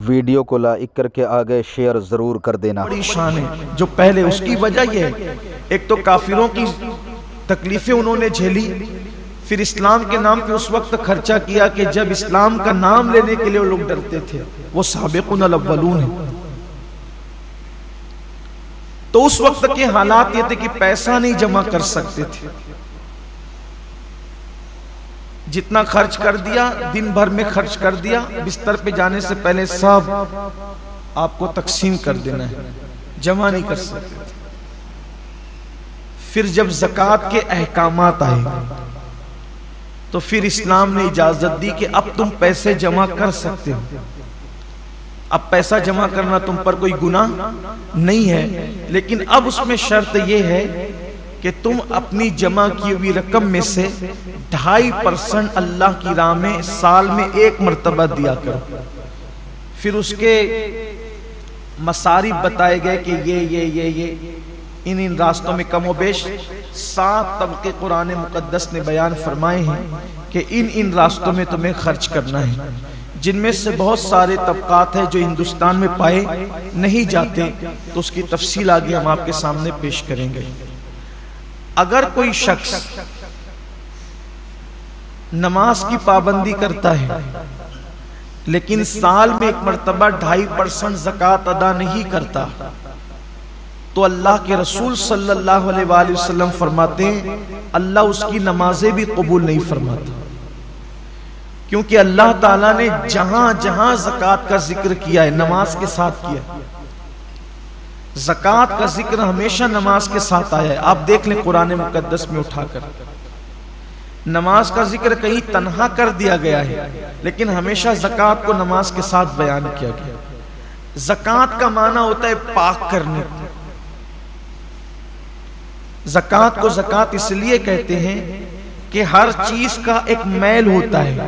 Video को like करके आगे शेयर जरूर कर देना। बड़ी शान है जो पहले, उसकी वजह यह है, एक तो काफिरों की तकलीफें उन्होंने झेली, फिर इस्लाम के नाम पे उस वक्त खर्चा किया कि जब इस्लाम का नाम लेने के लिए वो लोग डरते थे। वो साबिक़ुन अल-अव्वलून है। तो उस वक्त के हालात ये थे कि पैसा नहीं जमा कर सकते थे, जितना खर्च कर दिया, दिन भर में खर्च कर दिया, बिस्तर पे जाने से पहले सब आपको तकसीम कर देना है, जमा नहीं कर सकते थे। फिर जब ज़कात के अहकामात आए तो फिर इस्लाम ने इजाजत दी कि अब तुम पैसे जमा कर सकते हो। अब पैसा जमा करना तुम पर कोई गुनाह नहीं है, लेकिन अब उसमें शर्त यह है कि तुम अपनी जमा की हुई रकम में से 2.5% अल्लाह की राह में साल में एक मर्तबा दिया करो। फिर उसके मसारिफ बताए गए कि ये इन रास्तों में कमोबेश 7 तबके कुरान मुकद्दस ने बयान फरमाए हैं कि इन रास्तों में तुम्हें खर्च करना है, जिनमें से बहुत सारे तबकात हैं जो हिंदुस्तान में पाए नहीं जाते, तो उसकी तफसील आगे हम आपके सामने पेश करेंगे। अगर कोई शख्स नमाज की पाबंदी करता है लेकिन साल में एक मर्तबा 2.5% ज़कात अदा नहीं करता, तो अल्लाह के रसूल सल्लल्लाहु अलैहि वसल्लम फरमाते हैं अल्लाह उसकी नमाजें भी कबूल नहीं फरमाता, क्योंकि अल्लाह ताला ने जहां जहां ज़कात का जिक्र किया है नमाज के साथ किया। ज़कात का जिक्र हमेशा नमाज के साथ आया है। आप देख लें कुरान मुकद्दस में उठाकर, नमाज का जिक्र कहीं तन्हा कर दिया गया है, लेकिन हमेशा ज़कात को नमाज के साथ बयान किया गया। ज़कात का माना होता है पाक करने। ज़कात को ज़कात इसलिए कहते हैं कि हर चीज का एक मैल होता है,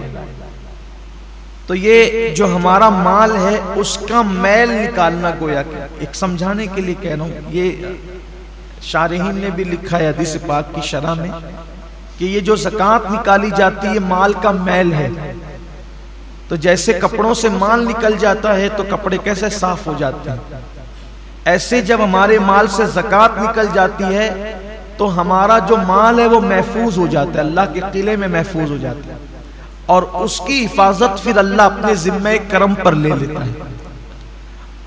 तो ये जो हमारा माल है उसका मैल निकालना, गोया एक समझाने के लिए कह रहा हूं। ये शारहीन ने भी लिखा है हदीस पाक की शरह में कि ये जो ज़कात निकाली जाती है माल का मैल है। तो जैसे कपड़ों से माल निकल जाता है तो कपड़े कैसे साफ हो जाते हैं, ऐसे जब हमारे माल से ज़कात निकल जाती है तो हमारा जो माल है वो महफूज हो जाता है, अल्लाह के किले में महफूज हो जाता है, और उसकी हिफाजत फिर अल्लाह अपने जिम्मे करम पर ले लेता है।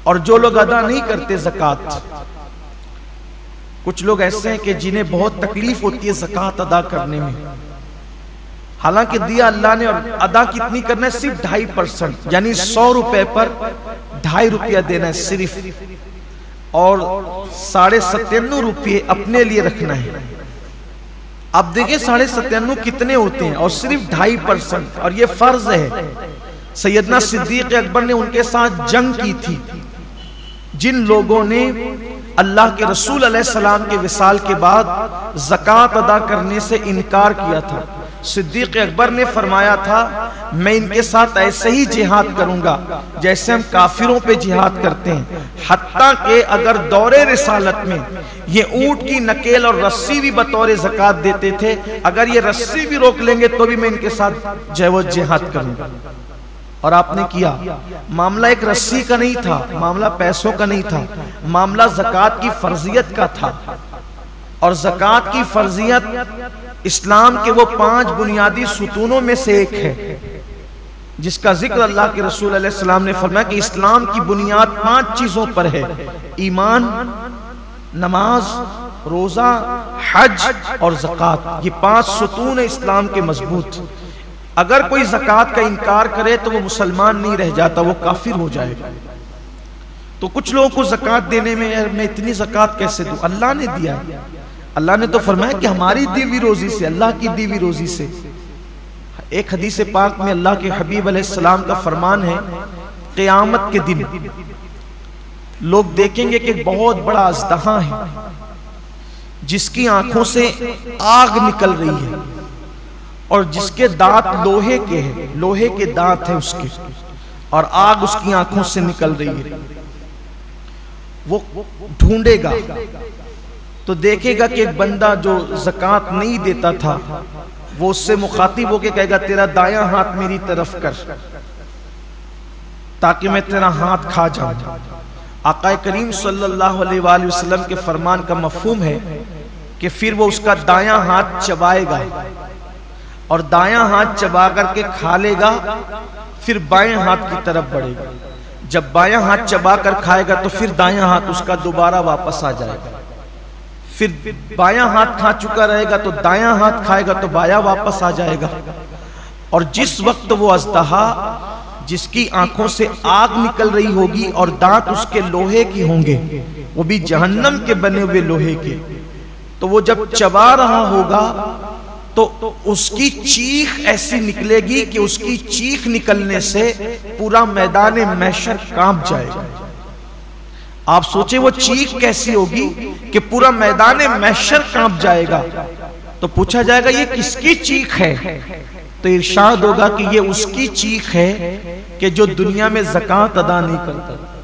और जो लोग अदा नहीं करते ज़कात, कुछ लोग ऐसे हैं कि जिन्हें बहुत तकलीफ होती है ज़कात अदा करने में, हालांकि दिया अल्लाह ने, और अदा कितनी करना है, सिर्फ 2.5%, यानी 100 रुपए पर 2.5 रुपया देना है सिर्फ, और 97.5 रुपये अपने लिए रखना है। अब देखिए 97.5 कितने होते हैं, और सिर्फ 2.5%, और ये फर्ज है। सैयदना सिद्दीक अकबर ने उनके साथ जंग की थी, जिन लोगों ने अल्लाह के रसूल अलैहिस्सलाम के विसाल के बाद ज़कात अदा करने से इनकार किया था। सिद्दीक अकबर ने फरमाया था मैं इनके साथ ऐसे ही जिहाद करूंगा जैसे हम काफिरों पे जिहाद करते हैं, हत्ता के अगर दौरे रिसालत में ये ऊंट की नकेल और रस्सी भी बतौर ज़कात देते थे, अगर ये रस्सी भी रोक लेंगे तो भी मैं इनके साथ जय जिहाद करूंगा। और आपने किया। मामला एक रस्सी का नहीं था, मामला पैसों का नहीं था, मामला ज़कात की फर्जियत का था। और ज़कात की फर्जियत इस्लाम के वो 5 बुनियादी सुतूनों में से एक है, जिसका जिक्र अल्लाह के रसूल अलैहि सलाम ने फरमाया कि इस्लाम की बुनियाद 5 चीजों पर है, ईमान, नमाज, रोजा, हज और ज़कात। ये 5 सुतून है इस्लाम के मजबूत। अगर कोई ज़कात का इनकार करे तो वो मुसलमान नहीं रह जाता, वो काफिर हो जाएगा। तो कुछ लोगों को ज़कात देने में, यार मैं इतनी ज़कात कैसे दूं, अल्लाह ने दिया है। अल्लाह ने तो फरमाया कि हमारी दी हुई रोजी से, अल्लाह की दी हुई रोजी से। एक हदीस पाक में अल्लाह के हबीब अलैहिस्सलाम का फरमान है, क़यामत के दिन लोग देखेंगे कि बहुत बड़ा अज़दहा है जिसकी आंखों से आग निकल रही है और जिसके दांत लोहे के हैं, लोहे के दांत हैं उसके, और आग उसकी आंखों से निकल रही है। वो ढूंढेगा तो देखेगा कि एक बंदा जो ज़कात नहीं देता था, वो उससे मुखातिब होके कहेगा तेरा दायां हाथ मेरी तरफ कर। ताकि मैं तेरा हाथ खा जाऊं। आका करीम सल्लल्लाहु अलैहि वसल्लम के फरमान का मफहूम है कि फिर वो उसका दायां हाथ चबाएगा और दायां हाथ चबा करके खा लेगा, फिर बाएं हाथ की तरफ बढ़ेगा। जब बायां हाथ चबा कर खाएगा तो फिर दायां हाथ उसका दोबारा वापस आ जाएगा। फिर बायां हाथ खा चुका रहेगा तो दायां हाथ खाएगा तो बायां वापस आ जाएगा। और जिस वक्त वो अज़दहा जिसकी आंखों से आग निकल रही होगी और दांत उसके लोहे के होंगे, वो भी जहन्नम के बने हुए लोहे के, तो वो जब चबा रहा होगा तो उसकी चीख ऐसी निकलेगी कि उसकी चीख निकलने से पूरा मैदान महशर कांप जाएगा। आप सोचे वो चीख कैसी होगी कि पूरा मैदान महशर कांप जाएगा। तो पूछा जाएगा ये किसकी चीख है? तो इरशाद होगा कि ये उसकी चीख है कि जो दुनिया में ज़कात अदा नहीं करता।